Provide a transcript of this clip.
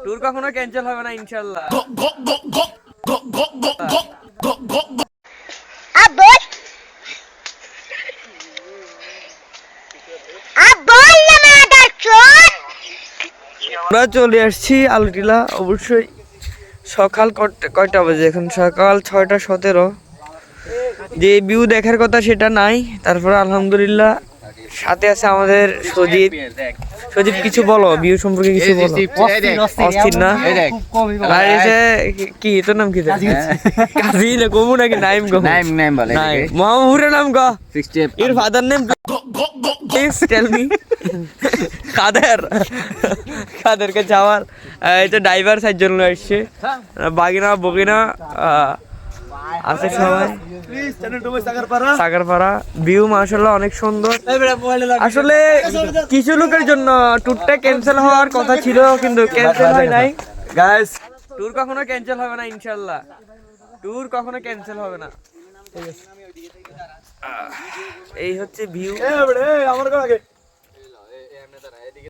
Tour কখনো cancel হবে না ইনশাআল্লাহ। আমরা চলে আসছি আলুটিলা। অবশ্যই সকাল কয়টা বাজে এখন? সকাল 6:17। যে ভিউ দেখার কথা সেটা নাই। তারপর আলহামদুলিল্লাহ সাথে আছে আমাদের সজীব। সজীব কিছু বলো, ভিউ সম্পর্কে কিছু বলো। অস্থির না? আর এসে কি তোর নাম কি? কাজী না কমু নাকি নাইম গো? নাইম বলে। মামাপুরের নাম গো? এর father name please tell me. কাদেরকে যাওয়ার এই তো ড্রাইভার সাইড জন্য এসছে। বাগিনা বগিনা আছে সবাই। সাগরপাড়া ভিউ মাশাআল্লাহ অনেক সুন্দর। আসলে কিছু লোকের জন্য ট্যুরটা ক্যান্সেল হওয়ার কথা ছিল, কিন্তু ক্যান্সেল হয় নাই। গাইস, ট্যুর কখনো ক্যান্সেল হবে না ইনশাআল্লাহ। ট্যুর কখনো ক্যান্সেল হবে না। এই হচ্ছে ভিউ।